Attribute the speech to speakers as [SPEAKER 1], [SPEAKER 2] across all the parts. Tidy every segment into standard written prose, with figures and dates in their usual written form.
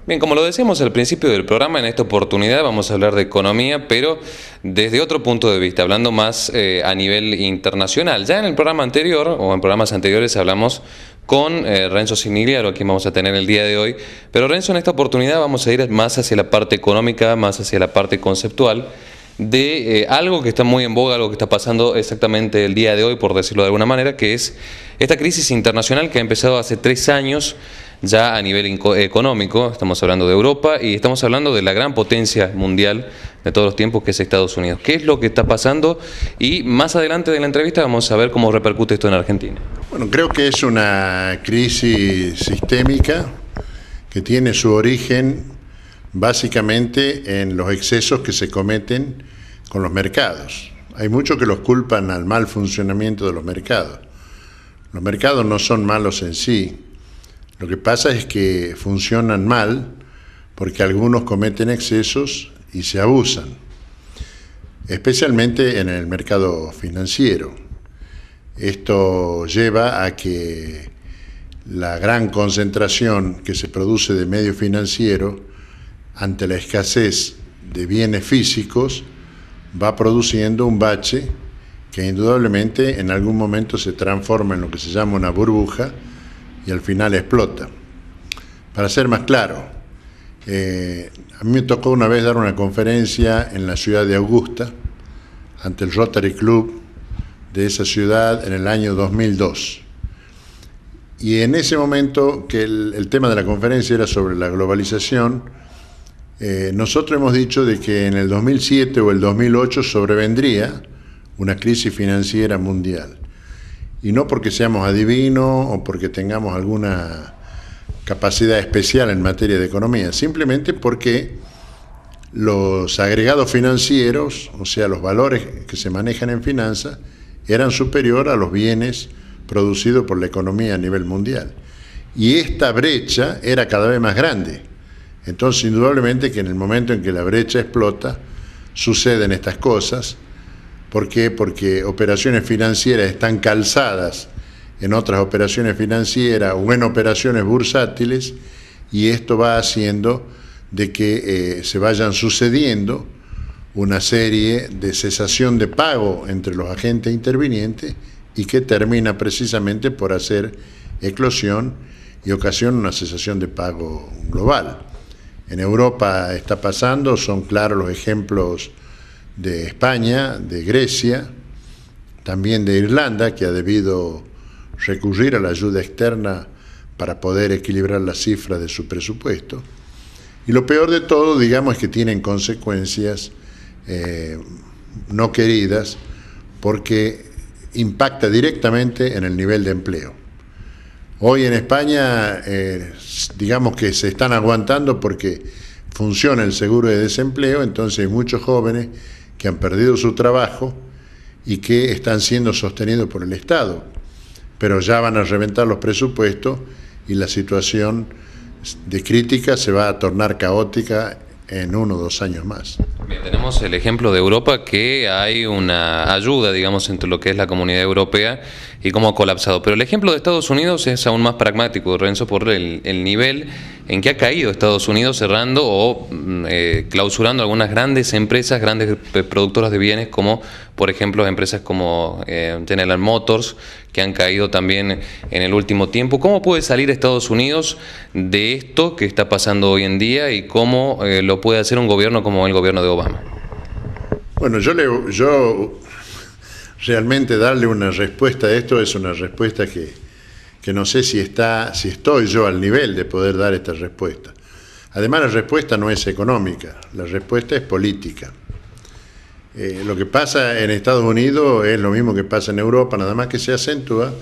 [SPEAKER 1] Bien, como lo decíamos al principio del programa, en esta oportunidad vamos a hablar de economía, pero desde otro punto de vista, hablando más a nivel internacional. Ya en el programa anterior, o en programas anteriores, hablamos con Renzo Cinigliaro, a quien vamos a tener el día de hoy. Pero Renzo, en esta oportunidad vamos a ir más hacia la parte económica, más hacia la parte conceptual, de algo que está muy en boga, algo que está pasando exactamente el día de hoy, por decirlo de alguna manera, que es esta crisis internacional que ha empezado hace 3 años, ya a nivel económico. Estamos hablando de Europa y estamos hablando de la gran potencia mundial de todos los tiempos, que es Estados Unidos. ¿Qué es lo que está pasando? Y más adelante de la entrevista vamos a ver cómo repercute esto en Argentina.
[SPEAKER 2] Bueno, creo que es una crisis sistémica que tiene su origen básicamente en los excesos que se cometen con los mercados. Hay muchos que los culpan al mal funcionamiento de los mercados. Los mercados no son malos en sí. Lo que pasa es que funcionan mal porque algunos cometen excesos y se abusan, especialmente en el mercado financiero. Esto lleva a que la gran concentración que se produce de medio financiero ante la escasez de bienes físicos va produciendo un bache que indudablemente en algún momento se transforma en lo que se llama una burbuja y al final explota. Para ser más claro, a mí me tocó una vez dar una conferencia en la ciudad de Augusta ante el Rotary Club de esa ciudad en el año 2002. Y en ese momento, que el tema de la conferencia era sobre la globalización, nosotros hemos dicho de que en el 2007 o el 2008 sobrevendría una crisis financiera mundial. Y no porque seamos adivinos o porque tengamos alguna capacidad especial en materia de economía, simplemente porque los agregados financieros, o sea, los valores que se manejan en finanzas, eran superiores a los bienes producidos por la economía a nivel mundial. Y esta brecha era cada vez más grande. Entonces, indudablemente que en el momento en que la brecha explota, suceden estas cosas. ¿Por qué? Porque operaciones financieras están calzadas en otras operaciones financieras o en operaciones bursátiles, y esto va haciendo de que se vayan sucediendo una serie de cesación de pago entre los agentes intervinientes y que termina precisamente por hacer eclosión y ocasiona una cesación de pago global. En Europa está pasando, son claros los ejemplos de España, de Grecia, también de Irlanda, que ha debido recurrir a la ayuda externa para poder equilibrar las cifras de su presupuesto. Y lo peor de todo, digamos, es que tienen consecuencias no queridas, porque impacta directamente en el nivel de empleo. Hoy en España, digamos que se están aguantando porque funciona el seguro de desempleo, entonces hay muchos jóvenes que han perdido su trabajo y que están siendo sostenidos por el Estado, pero ya van a reventar los presupuestos y la situación de crítica se va a tornar caótica en 1 o 2 años más.
[SPEAKER 1] Bien, tenemos el ejemplo de Europa, que hay una ayuda, digamos, entre lo que es la comunidad europea y cómo ha colapsado. Pero el ejemplo de Estados Unidos es aún más pragmático, Renzo, por el nivel en que ha caído Estados Unidos, cerrando o clausurando algunas grandes empresas, grandes productoras de bienes, como por ejemplo empresas como General Motors, que han caído también en el último tiempo. ¿Cómo puede salir Estados Unidos de esto que está pasando hoy en día y cómo lo puede hacer un gobierno como el gobierno de Obama?
[SPEAKER 2] Bueno, yo realmente darle una respuesta a esto es una respuesta que no sé si estoy yo al nivel de poder dar esta respuesta. Además, la respuesta no es económica, la respuesta es política. Lo que pasa en Estados Unidos es lo mismo que pasa en Europa, nada más que se acentúa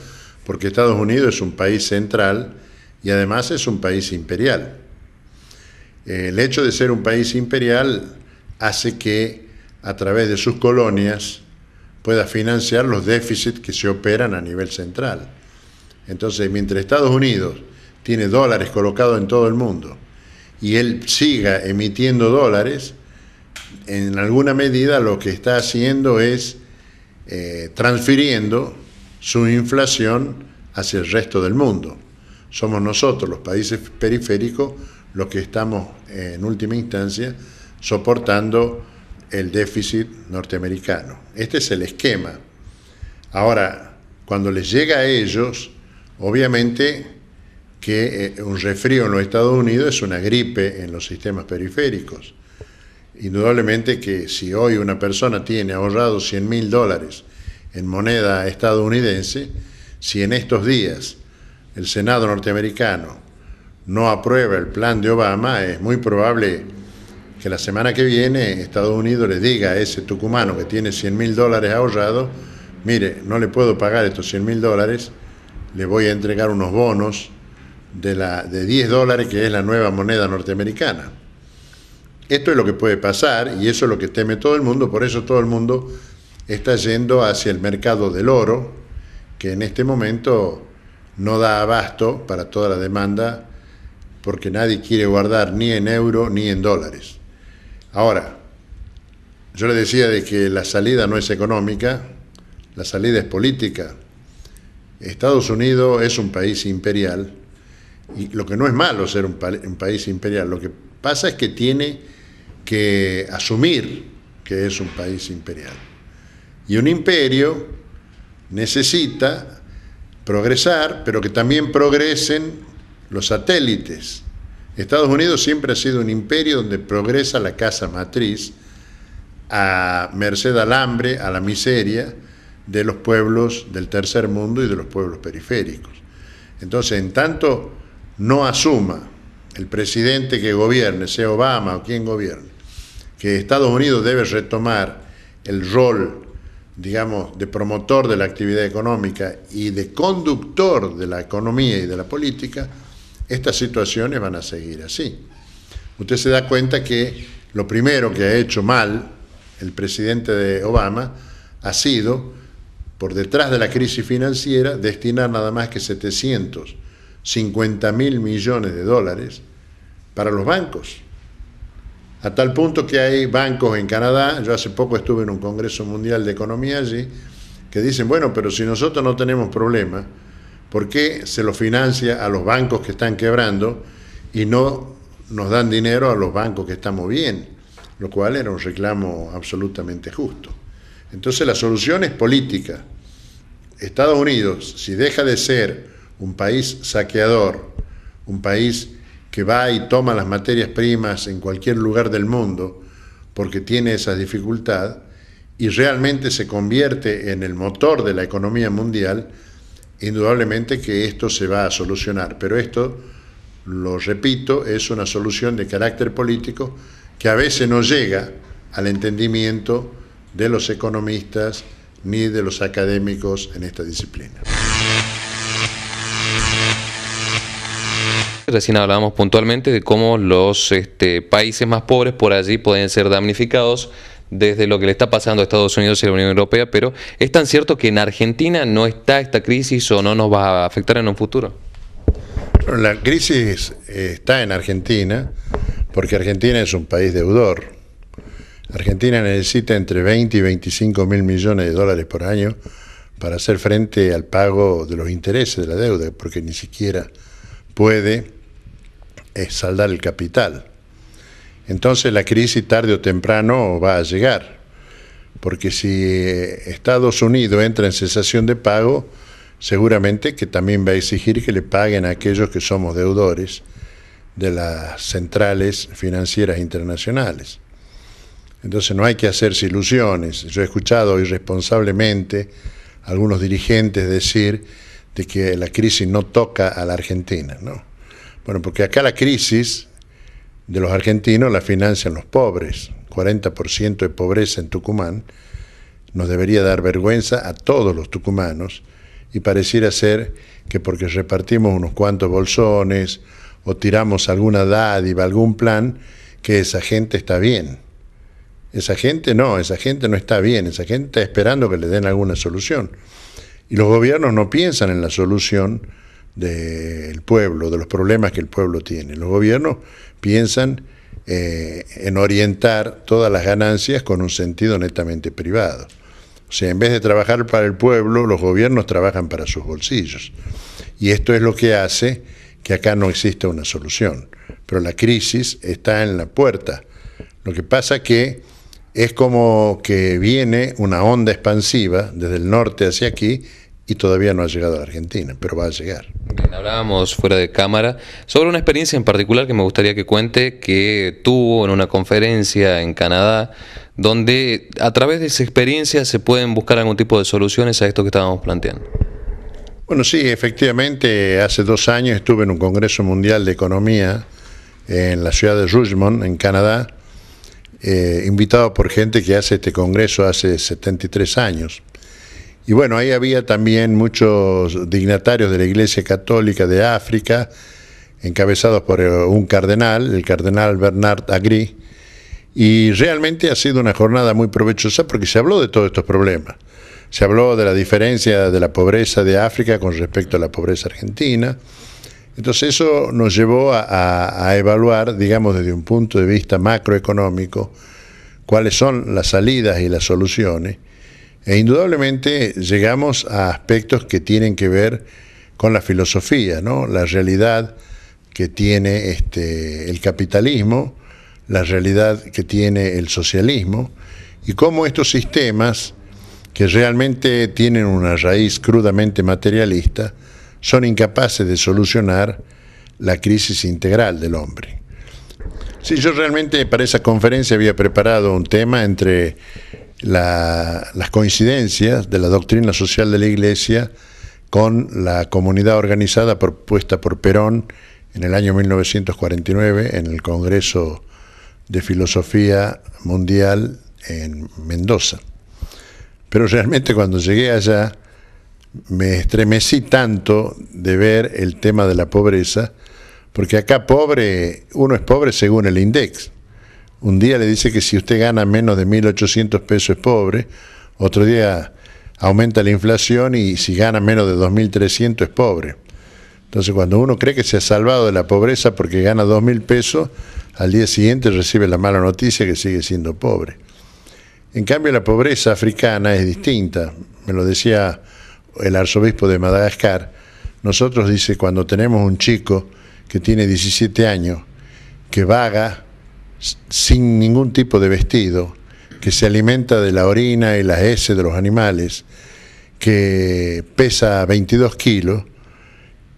[SPEAKER 2] porque Estados Unidos es un país central y además es un país imperial. El hecho de ser un país imperial hace que a través de sus colonias pueda financiar los déficits que se operan a nivel central. Entonces, mientras Estados Unidos tiene dólares colocados en todo el mundo y él siga emitiendo dólares, en alguna medida lo que está haciendo es transfiriendo su inflación hacia el resto del mundo. Somos nosotros, los países periféricos, los que estamos en última instancia soportando el déficit norteamericano. Este es el esquema. Ahora, cuando les llega a ellos, obviamente que un resfrío en los Estados Unidos es una gripe en los sistemas periféricos. Indudablemente que si hoy una persona tiene ahorrado $100.000 en moneda estadounidense, si en estos días el Senado norteamericano no aprueba el plan de Obama, es muy probable que la semana que viene Estados Unidos le diga a ese tucumano que tiene $100.000 ahorrados: mire, no le puedo pagar estos $100.000, le voy a entregar unos bonos de $10, que es la nueva moneda norteamericana. Esto es lo que puede pasar y eso es lo que teme todo el mundo. Por eso todo el mundo está yendo hacia el mercado del oro, que en este momento no da abasto para toda la demanda, porque nadie quiere guardar ni en euro ni en dólares. Ahora, yo le decía de que la salida no es económica, la salida es política. Estados Unidos es un país imperial, y lo que no es malo ser un país imperial, lo que pasa es que tiene que asumir que es un país imperial. Y un imperio necesita progresar, pero que también progresen los satélites. Estados Unidos siempre ha sido un imperio donde progresa la casa matriz a merced al hambre, a la miseria de los pueblos del tercer mundo y de los pueblos periféricos. Entonces, en tanto no asuma el presidente que gobierne, sea Obama o quien gobierne, que Estados Unidos debe retomar el rol, digamos, de promotor de la actividad económica y de conductor de la economía y de la política, estas situaciones van a seguir así. Usted se da cuenta que lo primero que ha hecho mal el presidente de Obama ha sido, por detrás de la crisis financiera, destinar nada más que $750.000 millones para los bancos. A tal punto que hay bancos en Canadá, yo hace poco estuve en un Congreso Mundial de Economía allí, que dicen, bueno, pero si nosotros no tenemos problema, ¿por qué se lo financia a los bancos que están quebrando y no nos dan dinero a los bancos que estamos bien? Lo cual era un reclamo absolutamente justo. Entonces la solución es política. Estados Unidos, si deja de ser un país saqueador, un país que va y toma las materias primas en cualquier lugar del mundo porque tiene esa dificultad, y realmente se convierte en el motor de la economía mundial, indudablemente que esto se va a solucionar. Pero esto, lo repito, es una solución de carácter político que a veces no llega al entendimiento de los economistas ni de los académicos en esta disciplina.
[SPEAKER 1] Recién hablábamos puntualmente de cómo los países más pobres por allí pueden ser damnificados desde lo que le está pasando a Estados Unidos y a la Unión Europea, pero ¿es tan cierto que en Argentina no está esta crisis o no nos va a afectar en un futuro?
[SPEAKER 2] La crisis está en Argentina porque Argentina es un país deudor. Argentina necesita entre 20 y 25 mil millones de dólares por año para hacer frente al pago de los intereses de la deuda, porque ni siquiera puede saldar el capital. Entonces la crisis tarde o temprano va a llegar, porque si Estados Unidos entra en cesación de pago, seguramente que también va a exigir que le paguen a aquellos que somos deudores de las centrales financieras internacionales. Entonces no hay que hacerse ilusiones. Yo he escuchado irresponsablemente a algunos dirigentes decir de que la crisis no toca a la Argentina, ¿no? Bueno, porque acá la crisis de los argentinos la financian los pobres. 40% de pobreza en Tucumán nos debería dar vergüenza a todos los tucumanos, y pareciera ser que porque repartimos unos cuantos bolsones o tiramos alguna dádiva, algún plan, que esa gente está bien. Esa gente no está bien, esa gente está esperando que le den alguna solución. Y los gobiernos no piensan en la solución del pueblo, de los problemas que el pueblo tiene. Los gobiernos piensan en orientar todas las ganancias con un sentido netamente privado. O sea, en vez de trabajar para el pueblo, los gobiernos trabajan para sus bolsillos. Y esto es lo que hace que acá no exista una solución. pero la crisis está en la puerta. Lo que pasa que es como que viene una onda expansiva desde el norte hacia aquí y todavía no ha llegado a la Argentina, pero va a llegar.
[SPEAKER 1] Bien, hablábamos fuera de cámara sobre una experiencia en particular que me gustaría que cuente, que tuvo en una conferencia en Canadá, donde a través de esa experiencia se pueden buscar algún tipo de soluciones a esto que estábamos planteando.
[SPEAKER 2] Bueno, sí, efectivamente, hace 2 años estuve en un Congreso Mundial de Economía en la ciudad de Rougemont, en Canadá, invitado por gente que hace este congreso hace 73 años. Y bueno, ahí había también muchos dignatarios de la Iglesia Católica de África, encabezados por un cardenal, el cardenal Bernard Agri, y realmente ha sido una jornada muy provechosa porque se habló de todos estos problemas. Se habló de la diferencia de la pobreza de África con respecto a la pobreza argentina. Entonces eso nos llevó a evaluar, digamos, desde un punto de vista macroeconómico, cuáles son las salidas y las soluciones. E indudablemente llegamos a aspectos que tienen que ver con la filosofía, ¿no? La realidad que tiene el capitalismo, la realidad que tiene el socialismo, y cómo estos sistemas, que realmente tienen una raíz crudamente materialista, son incapaces de solucionar la crisis integral del hombre. Sí, yo realmente para esa conferencia había preparado un tema entre las coincidencias de la doctrina social de la Iglesia con la comunidad organizada propuesta por Perón en el año 1949 en el Congreso de Filosofía Mundial en Mendoza. Pero realmente cuando llegué allá me estremecí tanto de ver el tema de la pobreza, porque acá uno es pobre según el INDEX. Un día le dice que si usted gana menos de 1.800 pesos es pobre, otro día aumenta la inflación y si gana menos de 2.300 es pobre. Entonces cuando uno cree que se ha salvado de la pobreza porque gana 2.000 pesos, al día siguiente recibe la mala noticia que sigue siendo pobre. En cambio la pobreza africana es distinta, me lo decía el arzobispo de Madagascar. Nosotros, dice, cuando tenemos un chico que tiene 17 años, que vaga sin ningún tipo de vestido, que se alimenta de la orina y las heces de los animales, que pesa 22 kilos,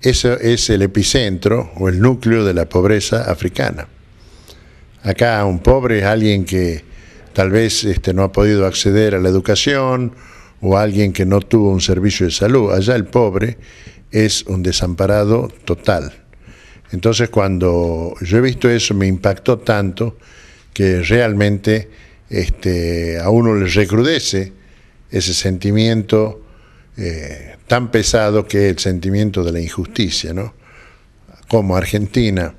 [SPEAKER 2] eso es el epicentro o el núcleo de la pobreza africana. Acá un pobre es alguien que tal vez no ha podido acceder a la educación o alguien que no tuvo un servicio de salud. Allá el pobre es un desamparado total. Entonces cuando yo he visto eso me impactó tanto que realmente a uno le recrudece ese sentimiento tan pesado que es el sentimiento de la injusticia, ¿no? Como Argentina,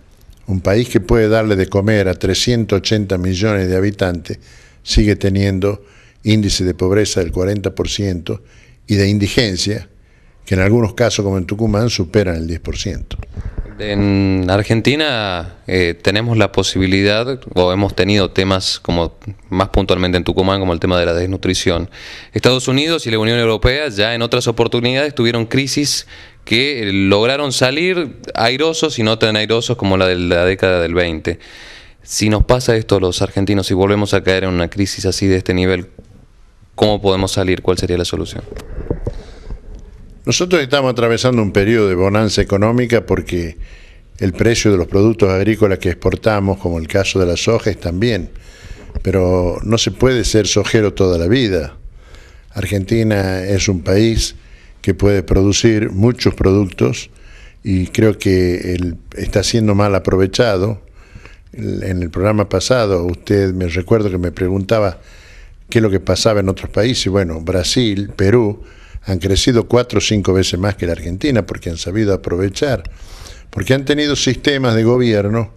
[SPEAKER 2] un país que puede darle de comer a 380 millones de habitantes, sigue teniendo índice de pobreza del 40% y de indigencia, que en algunos casos, como en Tucumán, superan el 10%.
[SPEAKER 1] En Argentina tenemos la posibilidad, o hemos tenido temas como más puntualmente en Tucumán, como el tema de la desnutrición. Estados Unidos y la Unión Europea ya en otras oportunidades tuvieron crisis que lograron salir airosos y no tan airosos como la de la década del 20. Si nos pasa esto a los argentinos y volvemos a caer en una crisis así de este nivel, ¿cómo podemos salir? ¿Cuál sería la solución?
[SPEAKER 2] Nosotros estamos atravesando un periodo de bonanza económica porque el precio de los productos agrícolas que exportamos, como el caso de la soja, es también. Pero no se puede ser sojero toda la vida. Argentina es un país que puede producir muchos productos y creo que está siendo mal aprovechado. En el programa pasado, me recuerdo que me preguntaba qué es lo que pasaba en otros países. Bueno, Brasil, Perú han crecido 4 o 5 veces más que la Argentina porque han sabido aprovechar, porque han tenido sistemas de gobierno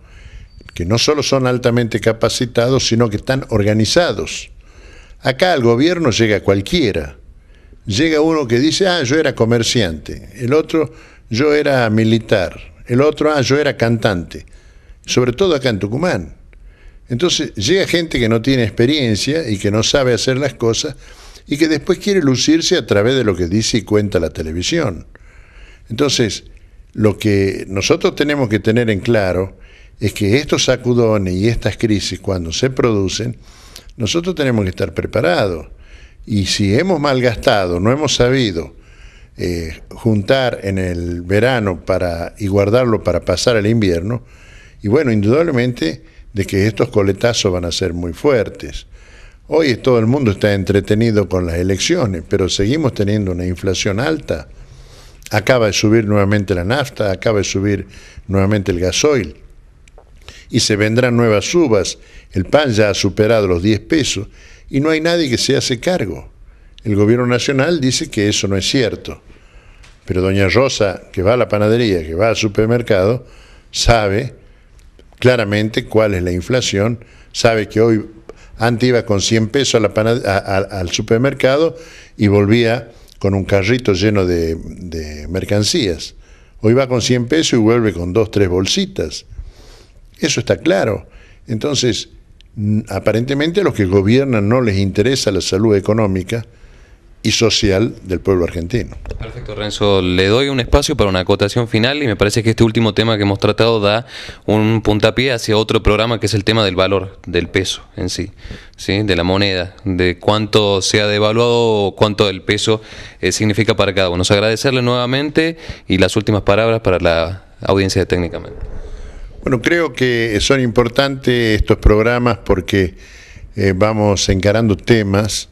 [SPEAKER 2] que no solo son altamente capacitados, sino que están organizados. Acá al gobierno llega cualquiera. Llega uno que dice, yo era comerciante, el otro, yo era militar, el otro, yo era cantante, sobre todo acá en Tucumán. Entonces llega gente que no tiene experiencia y que no sabe hacer las cosas y que después quiere lucirse a través de lo que dice y cuenta la televisión. Entonces, lo que nosotros tenemos que tener en claro es que estos sacudones y estas crisis, cuando se producen, nosotros tenemos que estar preparados. Y si hemos malgastado, no hemos sabido juntar en el verano y guardarlo para pasar el invierno, y bueno, indudablemente de que estos coletazos van a ser muy fuertes. Hoy todo el mundo está entretenido con las elecciones, pero seguimos teniendo una inflación alta. Acaba de subir nuevamente la nafta, acaba de subir nuevamente el gasoil, y se vendrán nuevas subas. El pan ya ha superado los 10 pesos y no hay nadie que se hace cargo. El gobierno nacional dice que eso no es cierto, pero doña Rosa, que va a la panadería, que va al supermercado, sabe claramente cuál es la inflación, sabe que hoy antes iba con 100 pesos al supermercado y volvía con un carrito lleno de mercancías. Hoy va con 100 pesos y vuelve con 2, 3 bolsitas. Eso está claro. Entonces, aparentemente a los que gobiernan no les interesa la salud económica y social del pueblo argentino.
[SPEAKER 1] Perfecto, Renzo. Le doy un espacio para una acotación final y me parece que este último tema que hemos tratado da un puntapié hacia otro programa que es el tema del valor del peso en sí, ¿sí? De la moneda, de cuánto se ha devaluado o cuánto el peso significa para cada uno. Nos agradecerle nuevamente y las últimas palabras para la audiencia de Técnicamente.
[SPEAKER 2] Bueno, creo que son importantes estos programas porque vamos encarando temas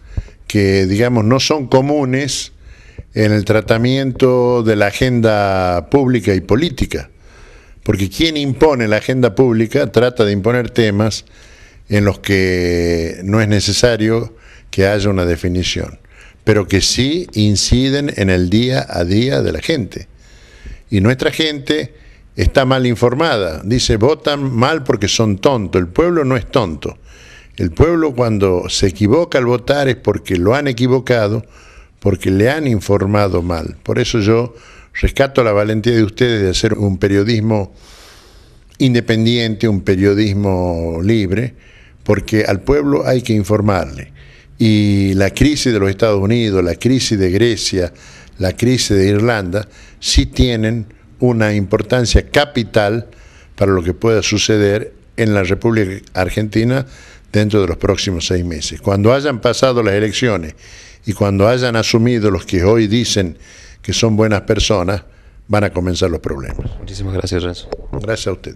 [SPEAKER 2] que, digamos, no son comunes en el tratamiento de la agenda pública y política, porque quien impone la agenda pública trata de imponer temas en los que no es necesario que haya una definición, pero que sí inciden en el día a día de la gente. Y nuestra gente está mal informada, dice, votan mal porque son tontos. El pueblo no es tonto. El pueblo cuando se equivoca al votar es porque lo han equivocado, porque le han informado mal. Por eso yo rescato la valentía de ustedes de hacer un periodismo independiente, un periodismo libre, porque al pueblo hay que informarle. Y la crisis de los Estados Unidos, la crisis de Grecia, la crisis de Irlanda, sí tienen una importancia capital para lo que pueda suceder en la República Argentina dentro de los próximos 6 meses. Cuando hayan pasado las elecciones y cuando hayan asumido los que hoy dicen que son buenas personas, van a comenzar los problemas.
[SPEAKER 1] Muchísimas gracias, Renzo.
[SPEAKER 2] Gracias a usted.